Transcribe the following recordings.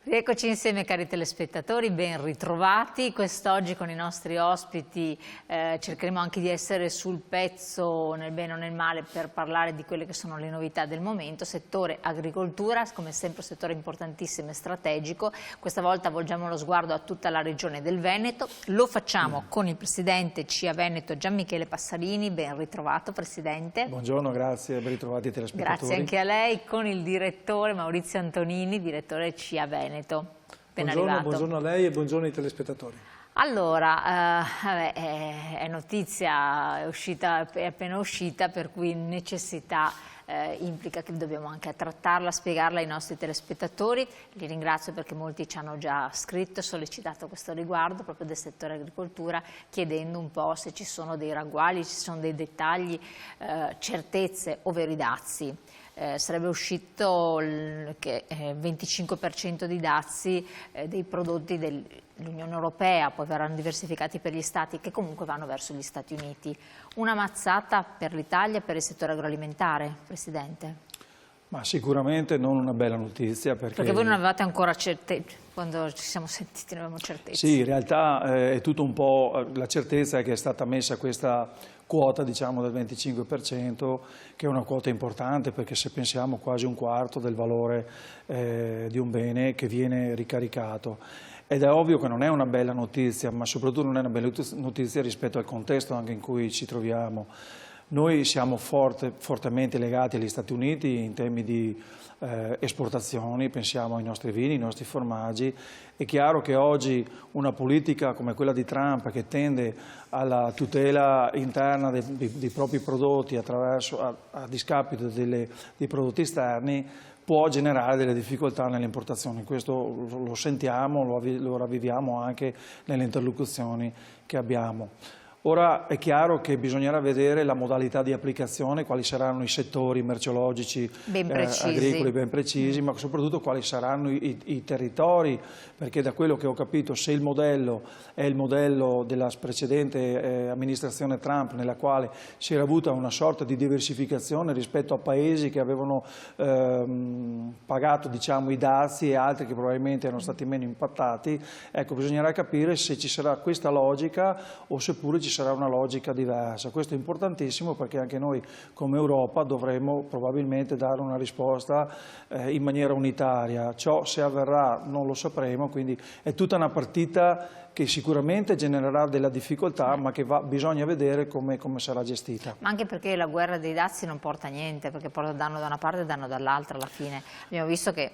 Rieccoci insieme cari telespettatori, ben ritrovati. Quest'oggi con i nostri ospiti cercheremo anche di essere sul pezzo nel bene o nel male per parlare di quelle che sono le novità del momento. Settore agricoltura, come sempre un settore importantissimo e strategico. Questa volta volgiamo lo sguardo a tutta la regione del Veneto. Lo facciamo con il presidente CIA Veneto Gianmichele Passalini, ben ritrovato Presidente. Buongiorno, grazie, ben ritrovati telespettatori. Grazie anche a lei, con il direttore Maurizio Antonini, direttore CIA Veneto. Buongiorno a lei e buongiorno ai telespettatori. Allora, è notizia, è appena uscita, per cui necessità implica che dobbiamo anche trattarla, spiegarla ai nostri telespettatori. Li ringrazio perché molti ci hanno già scritto, sollecitato a questo riguardo, proprio del settore agricoltura, chiedendo un po' se ci sono dei ragguagli, ci sono dei dettagli, certezze o veridazzi. Sarebbe uscito che 25% di dazi dei prodotti dell'Unione Europea, poi verranno diversificati per gli Stati, che comunque vanno verso gli Stati Uniti. Una mazzata per l'Italia, per il settore agroalimentare, Presidente? Ma sicuramente non una bella notizia. Perché voi non avevate ancora certezza, quando ci siamo sentiti non avevamo certezza. Sì, in realtà è tutto un po' la certezza che è stata messa questa quota, diciamo, del 25%, che è una quota importante perché se pensiamo quasi un quarto del valore di un bene che viene ricaricato. Ed è ovvio che non è una bella notizia, ma soprattutto non è una bella notizia rispetto al contesto anche in cui ci troviamo. Noi siamo fortemente legati agli Stati Uniti in termini di esportazioni, pensiamo ai nostri vini, ai nostri formaggi. È chiaro che oggi una politica come quella di Trump, che tende alla tutela interna dei propri prodotti a discapito dei prodotti esterni, può generare delle difficoltà nelle importazioni. Questo lo sentiamo, lo ravviviamo anche nelle interlocuzioni che abbiamo. Ora è chiaro che bisognerà vedere la modalità di applicazione, quali saranno i settori merceologici agricoli ben precisi, ma soprattutto quali saranno i territori, perché da quello che ho capito, se il modello è il modello della precedente amministrazione Trump, nella quale si era avuta una sorta di diversificazione rispetto a paesi che avevano pagato, diciamo, i dazi e altri che probabilmente erano stati meno impattati, ecco, bisognerà capire se ci sarà questa logica o seppure ci sarà una logica diversa. Questo è importantissimo perché anche noi come Europa dovremo probabilmente dare una risposta in maniera unitaria. Ciò se avverrà non lo sapremo, quindi è tutta una partita che sicuramente genererà della difficoltà, ma che bisogna vedere come sarà gestita. Ma anche perché la guerra dei dazi non porta a niente, perché porta danno da una parte e danno dall'altra alla fine. Abbiamo visto che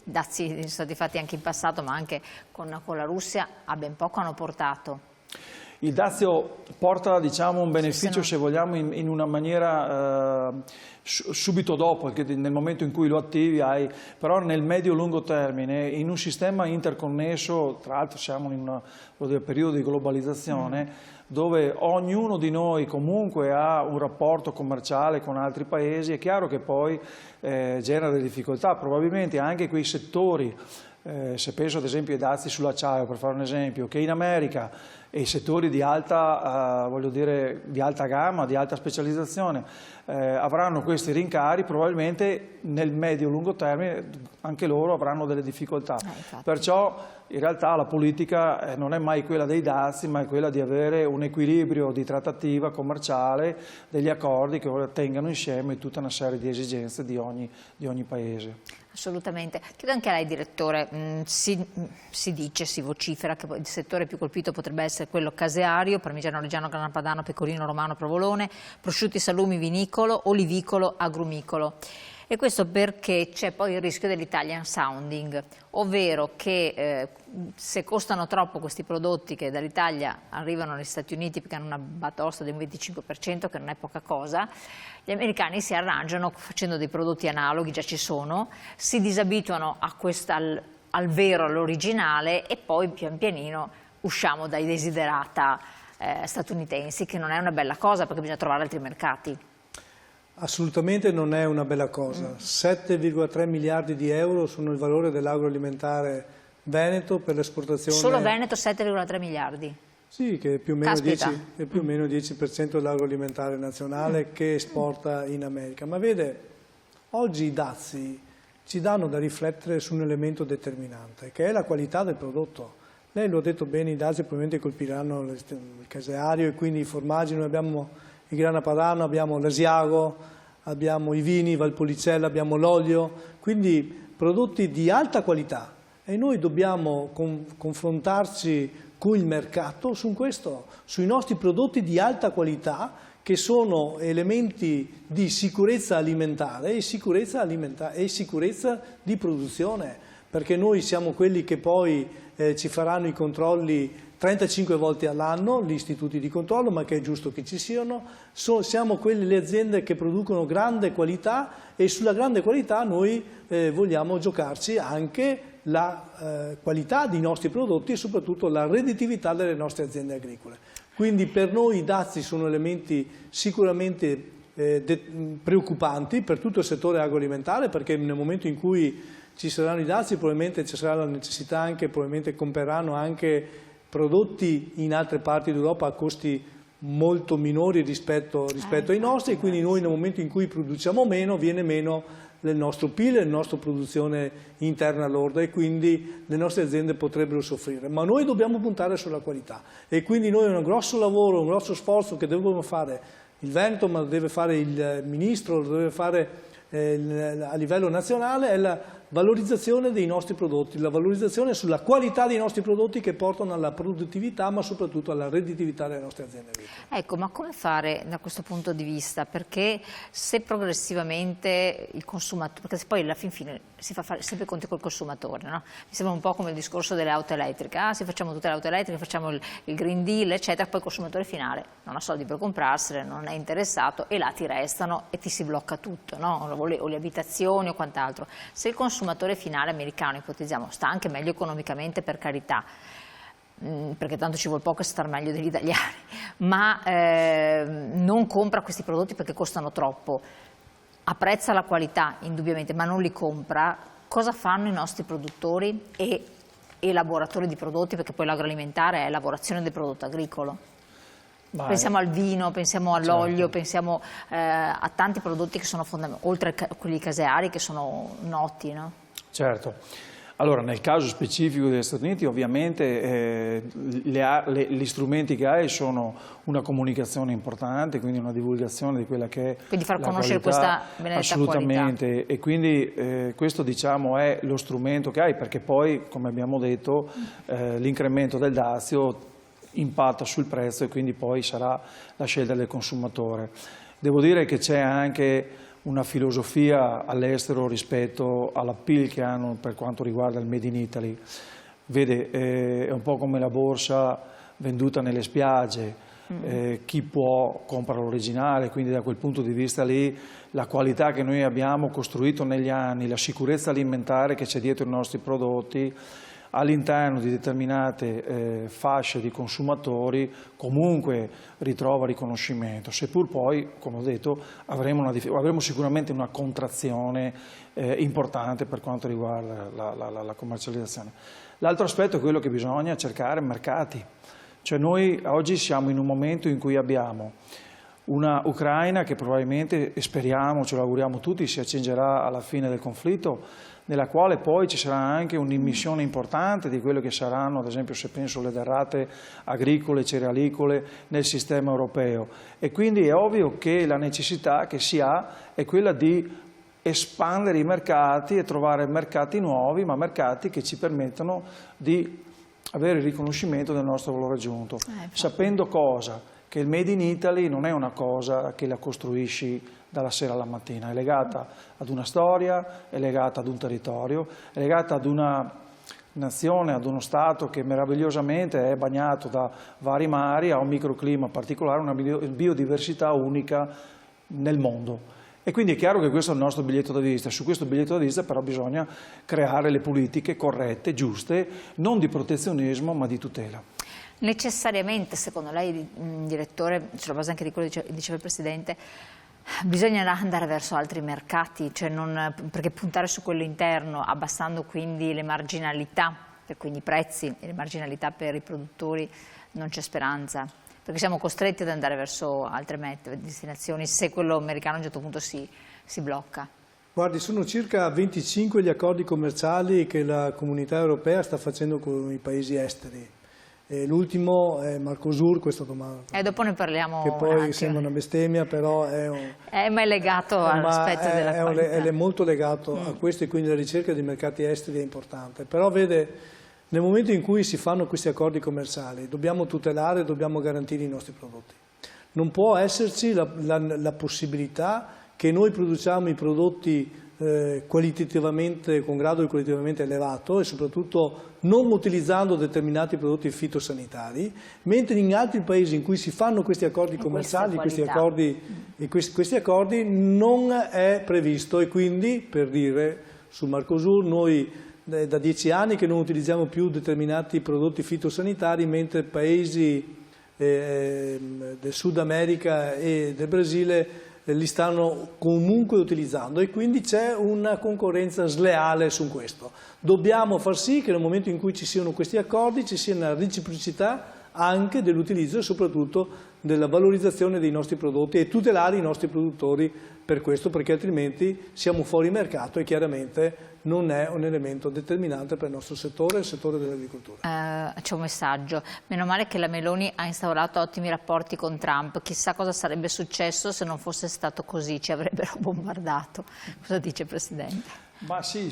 dazi sono stati fatti anche in passato, ma anche con la Russia a ben poco hanno portato. Il dazio porta, diciamo, un beneficio, se vogliamo, in una maniera subito dopo, nel momento in cui lo attivi però nel medio-lungo termine, in un sistema interconnesso, tra l'altro siamo in un periodo di globalizzazione, dove ognuno di noi comunque ha un rapporto commerciale con altri paesi, è chiaro che poi genera delle difficoltà, probabilmente anche quei settori. Se penso ad esempio ai dazi sull'acciaio, per fare un esempio, che in America e i settori di alta, di alta gamma, di alta specializzazione avranno questi rincari, probabilmente nel medio-lungo termine anche loro avranno delle difficoltà. Perciò in realtà la politica non è mai quella dei dazi, ma è quella di avere un equilibrio di trattativa commerciale, degli accordi che tengano insieme tutta una serie di esigenze di ogni paese. Assolutamente. Chiedo anche a lei, direttore, si vocifera che il settore più colpito potrebbe essere quello caseario, parmigiano reggiano, grana padano, pecorino romano, provolone, prosciutti, salumi, vinicolo, olivicolo, agrumicolo. E questo perché c'è poi il rischio dell'Italian sounding, ovvero che se costano troppo questi prodotti che dall'Italia arrivano negli Stati Uniti perché hanno una batosta del 25%, che non è poca cosa, gli americani si arrangiano facendo dei prodotti analoghi, già ci sono, si disabituano al vero, all'originale, e poi pian pianino usciamo dai desiderata statunitensi, che non è una bella cosa perché bisogna trovare altri mercati. Assolutamente non è una bella cosa. 7,3 miliardi di euro sono il valore dell'agroalimentare Veneto per l'esportazione. Solo Veneto 7,3 miliardi? Sì, che è più o meno 10% dell'agroalimentare nazionale che esporta in America. Ma vede, oggi i dazi ci danno da riflettere su un elemento determinante, che è la qualità del prodotto. Lei lo ha detto bene, i dazi probabilmente colpiranno il caseario e quindi i formaggi. Noi abbiamo il grana padano, abbiamo l'asiago, abbiamo i vini, Valpolicella, abbiamo l'olio, quindi prodotti di alta qualità e noi dobbiamo confrontarci con il mercato su questo, sui nostri prodotti di alta qualità che sono elementi di sicurezza alimentare e sicurezza di produzione, perché noi siamo quelli che poi ci faranno i controlli 35 volte all'anno, gli istituti di controllo, ma che è giusto che ci siano. Siamo le aziende che producono grande qualità e sulla grande qualità noi vogliamo giocarci anche la qualità dei nostri prodotti e soprattutto la redditività delle nostre aziende agricole. Quindi per noi i dazi sono elementi sicuramente preoccupanti per tutto il settore agroalimentare, perché nel momento in cui ci saranno i dazi probabilmente ci sarà la necessità anche, probabilmente compreranno anche prodotti in altre parti d'Europa a costi molto minori rispetto ai nostri, e quindi noi nel momento in cui produciamo meno viene meno il nostro PIL e la nostra produzione interna lorda e quindi le nostre aziende potrebbero soffrire. Ma noi dobbiamo puntare sulla qualità e quindi noi un grosso lavoro, un grosso sforzo che devono fare il Veneto, ma lo deve fare il Ministro, lo deve fare a livello nazionale, è la valorizzazione dei nostri prodotti, la valorizzazione sulla qualità dei nostri prodotti che portano alla produttività ma soprattutto alla redditività delle nostre aziende agricole. Ecco, ma come fare da questo punto di vista? Perché se progressivamente il consumatore, perché poi alla fin fine si fa fare sempre i conti col consumatore, no? Mi sembra un po' come il discorso delle auto elettriche, se facciamo tutte le auto elettriche, facciamo il Green Deal eccetera, poi il consumatore finale non ha soldi per comprarsele, non è interessato e là ti restano e ti si blocca tutto, no? O le abitazioni o quant'altro. Se il consumatore finale americano, ipotizziamo, sta anche meglio economicamente, per carità, perché tanto ci vuole poco star meglio degli italiani, ma non compra questi prodotti perché costano troppo, apprezza la qualità indubbiamente ma non li compra, cosa fanno i nostri produttori e elaboratori di prodotti, perché poi l'agroalimentare è lavorazione del prodotto agricolo? Pensiamo al vino, pensiamo all'olio, certo. Pensiamo a tanti prodotti che sono fondamentali, oltre a quelli caseari che sono noti, no? Certo. Allora, nel caso specifico degli Stati Uniti, ovviamente gli strumenti che hai sono una comunicazione importante, quindi una divulgazione di quella che è quindi far la conoscere qualità, questa benedetta assolutamente, qualità. E quindi questo diciamo è lo strumento che hai, perché poi, come abbiamo detto, l'incremento del dazio impatta sul prezzo e quindi poi sarà la scelta del consumatore. Devo dire che c'è anche una filosofia all'estero rispetto all'appeal che hanno per quanto riguarda il Made in Italy. Vede, è un po' come la borsa venduta nelle spiagge, chi può compra l'originale, quindi da quel punto di vista lì la qualità che noi abbiamo costruito negli anni, la sicurezza alimentare che c'è dietro i nostri prodotti, all'interno di determinate fasce di consumatori comunque ritrova riconoscimento, seppur poi, come ho detto, avremo sicuramente una contrazione importante per quanto riguarda la commercializzazione. L'altro aspetto è quello che bisogna cercare mercati, cioè noi oggi siamo in un momento in cui abbiamo una Ucraina che probabilmente, e speriamo, ce lo auguriamo tutti, si accingerà alla fine del conflitto, nella quale poi ci sarà anche un'immissione importante di quello che saranno, ad esempio se penso alle derrate agricole, cerealicole nel sistema europeo. E quindi è ovvio che la necessità che si ha è quella di espandere i mercati e trovare mercati nuovi, ma mercati che ci permettano di avere il riconoscimento del nostro valore aggiunto, sapendo cosa? Che il Made in Italy non è una cosa che la costruisci dalla sera alla mattina, è legata ad una storia, è legata ad un territorio, è legata ad una nazione, ad uno Stato che meravigliosamente è bagnato da vari mari, ha un microclima particolare, una biodiversità unica nel mondo. E quindi è chiaro che questo è il nostro biglietto da visita. Su questo biglietto da visita però bisogna creare le politiche corrette, giuste, non di protezionismo ma di tutela. Necessariamente, secondo lei, direttore, sulla base anche di quello che diceva il Presidente, bisognerà andare verso altri mercati, cioè perché puntare su quello interno, abbassando quindi le marginalità, e quindi i prezzi e le marginalità per i produttori, non c'è speranza? Perché siamo costretti ad andare verso altre destinazioni se quello americano a un certo punto si blocca. Guardi, sono circa 25 gli accordi commerciali che la Comunità Europea sta facendo con i paesi esteri. L'ultimo è Mercosur, questa domanda. Dopo ne parliamo. Che poi anche. sembra una bestemmia, però ma è legato all'aspetto della qualità. È molto legato a questo, e quindi la ricerca di mercati esteri è importante. Però vede, nel momento in cui si fanno questi accordi commerciali dobbiamo tutelare, dobbiamo garantire i nostri prodotti. Non può esserci la possibilità che noi produciamo i prodotti qualitativamente, con grado qualitativamente elevato, e soprattutto non utilizzando determinati prodotti fitosanitari, mentre in altri paesi in cui si fanno questi accordi commerciali, questi accordi non è previsto. E quindi, per dire, sul Mercosur noi da 10 anni che non utilizziamo più determinati prodotti fitosanitari, mentre paesi del Sud America e del Brasile li stanno comunque utilizzando, e quindi c'è una concorrenza sleale su questo. Dobbiamo far sì che nel momento in cui ci siano questi accordi ci sia una reciprocità anche dell'utilizzo e soprattutto della valorizzazione dei nostri prodotti, e tutelare i nostri produttori per questo, perché altrimenti siamo fuori mercato e chiaramente non è un elemento determinante per il nostro settore, il settore dell'agricoltura. C'è un messaggio: meno male che la Meloni ha instaurato ottimi rapporti con Trump, chissà cosa sarebbe successo se non fosse stato così, ci avrebbero bombardato. Cosa dice, Presidente? Ma sì,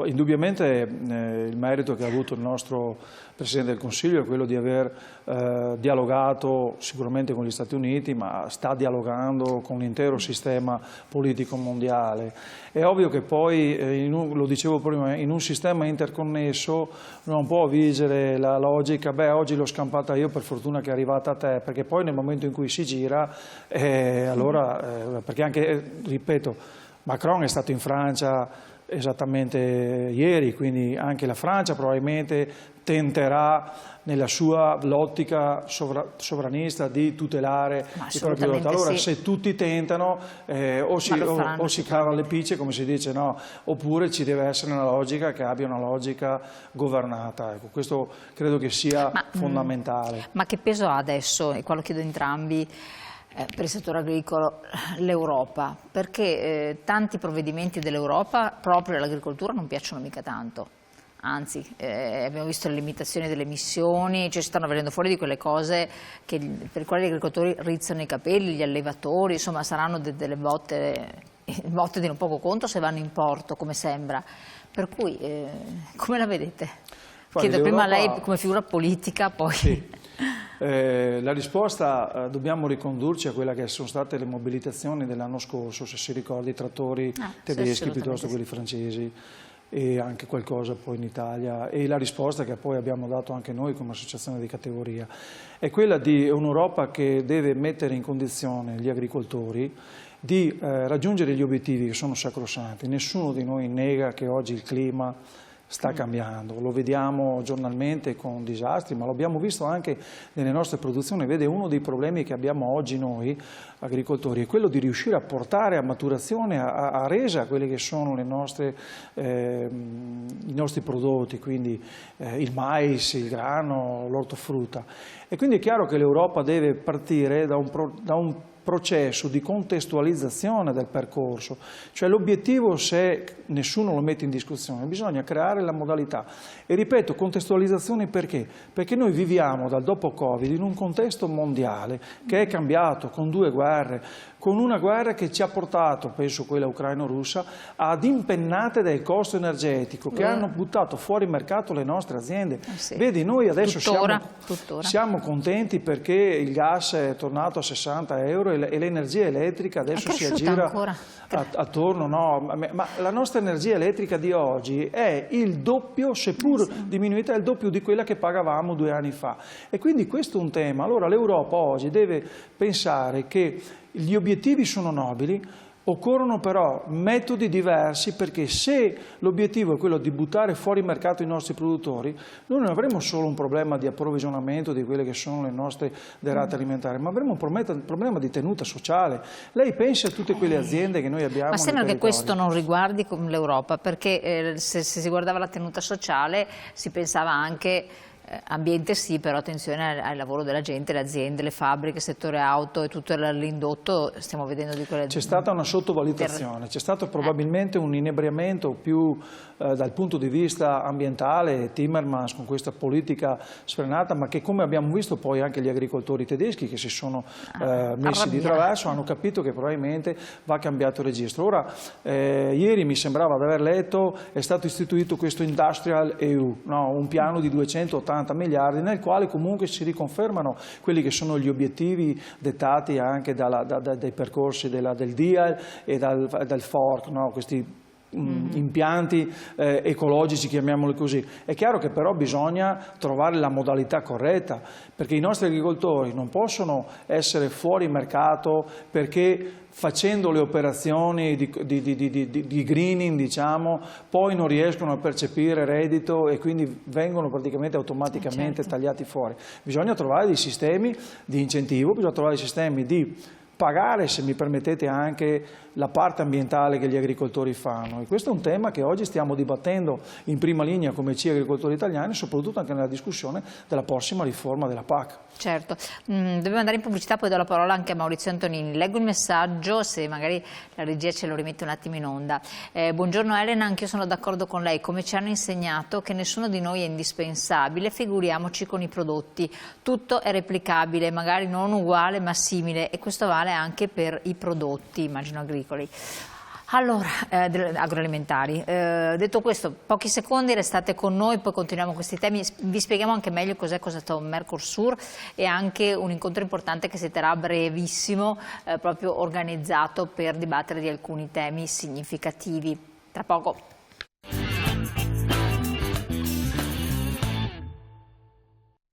indubbiamente il merito che ha avuto il nostro Presidente del Consiglio è quello di aver dialogato sicuramente con gli Stati Uniti, ma sta dialogando con l'intero sistema politico mondiale. È ovvio che poi, lo dicevo prima, in un sistema interconnesso non può vigere la logica, beh, oggi l'ho scampata io, per fortuna che è arrivata a te, perché poi nel momento in cui si gira, allora, perché anche, ripeto, Macron è stato in Francia esattamente ieri, quindi anche la Francia probabilmente tenterà nella sua ottica sovranista di tutelare i propri prodotti. Allora sì, se tutti tentano o si cavano le picce, come si dice, no? Oppure ci deve essere una logica che abbia una logica governata. Ecco, questo credo che sia fondamentale. Ma che peso ha adesso, e qua lo chiedo entrambi, per il settore agricolo, l'Europa? Perché tanti provvedimenti dell'Europa proprio all'agricoltura non piacciono mica tanto. Anzi, abbiamo visto le limitazioni delle emissioni, cioè stanno venendo fuori di quelle cose per le quali gli agricoltori rizzano i capelli, gli allevatori, insomma saranno delle botte di non poco conto se vanno in porto, come sembra. Per cui, come la vedete? Chiedo prima a lei come figura politica, poi... Sì. La risposta dobbiamo ricondurci a quella che sono state le mobilitazioni dell'anno scorso, se si ricorda, i trattori tedeschi piuttosto che quelli francesi, e anche qualcosa poi in Italia, e la risposta che poi abbiamo dato anche noi come associazione di categoria è quella di un'Europa che deve mettere in condizione gli agricoltori di raggiungere gli obiettivi che sono sacrosanti. Nessuno di noi nega che oggi il clima sta cambiando, lo vediamo giornalmente con disastri, ma lo abbiamo visto anche nelle nostre produzioni. Vede, uno dei problemi che abbiamo oggi noi agricoltori è quello di riuscire a portare a maturazione, a resa, quelli che sono i nostri prodotti, quindi il mais, il grano, l'ortofrutta. E quindi è chiaro che l'Europa deve partire da un processo di contestualizzazione del percorso, cioè l'obiettivo, se nessuno lo mette in discussione, bisogna creare la modalità. E ripeto, contestualizzazione perché? Perché noi viviamo dal dopo Covid in un contesto mondiale che è cambiato, con 2 guerre, con una guerra che ci ha portato, penso quella ucraino-russa, ad impennate del costo energetico che hanno buttato fuori mercato le nostre aziende. Sì. Vedi, noi adesso tuttora. siamo contenti perché il gas è tornato a 60 euro e l'energia elettrica adesso si aggira attorno, no? Ma la nostra energia elettrica di oggi è il doppio, seppur diminuita, è il doppio di quella che pagavamo 2 anni fa. E quindi questo è un tema. Allora l'Europa oggi deve pensare che gli obiettivi sono nobili, occorrono però metodi diversi, perché se l'obiettivo è quello di buttare fuori mercato i nostri produttori, noi non avremo solo un problema di approvvigionamento di quelle che sono le nostre derrate alimentari, ma avremo un problema di tenuta sociale. Lei pensa a tutte quelle aziende che noi abbiamo. Ma sembra che questo non riguardi l'Europa, perché se si guardava la tenuta sociale si pensava anche Ambiente sì, però attenzione al lavoro della gente, le aziende, le fabbriche, il settore auto e tutto l'indotto, stiamo vedendo di quelle... C'è stata una sottovalutazione, c'è stato probabilmente un inebriamento più dal punto di vista ambientale, Timmermans con questa politica sfrenata, ma che come abbiamo visto poi anche gli agricoltori tedeschi che si sono messi di traverso hanno capito che probabilmente va cambiato il registro. Ora, ieri mi sembrava di aver letto, è stato istituito questo Industrial EU, no? Un piano di 280 miliardi nel quale comunque si riconfermano quelli che sono gli obiettivi dettati anche dai percorsi del DIAL e dal FORC, no? Questi impianti ecologici, chiamiamoli così. È chiaro che però bisogna trovare la modalità corretta, perché i nostri agricoltori non possono essere fuori mercato perché facendo le operazioni di greening, diciamo, poi non riescono a percepire reddito e quindi vengono praticamente automaticamente tagliati fuori. Bisogna trovare dei sistemi di incentivo, bisogna trovare dei sistemi di pagare, se mi permettete, anche la parte ambientale che gli agricoltori fanno, e questo è un tema che oggi stiamo dibattendo in prima linea come CI Agricoltori Italiani, soprattutto anche nella discussione della prossima riforma della PAC. Certo, dobbiamo andare in pubblicità, poi do la parola anche a Maurizio Antonini. Leggo il messaggio, se magari la regia ce lo rimette un attimo in onda. Buongiorno Elena, anch'io sono d'accordo con lei, come ci hanno insegnato che nessuno di noi è indispensabile, figuriamoci con i prodotti, tutto è replicabile, magari non uguale ma simile, e questo vale anche per i prodotti, immagino agricoli. Allora, agroalimentari. Detto questo, pochi secondi, restate con noi, poi continuiamo questi temi, vi spieghiamo anche meglio cos'è stato Mercosur e anche un incontro importante che si terrà a brevissimo, proprio organizzato per dibattere di alcuni temi significativi. Tra poco.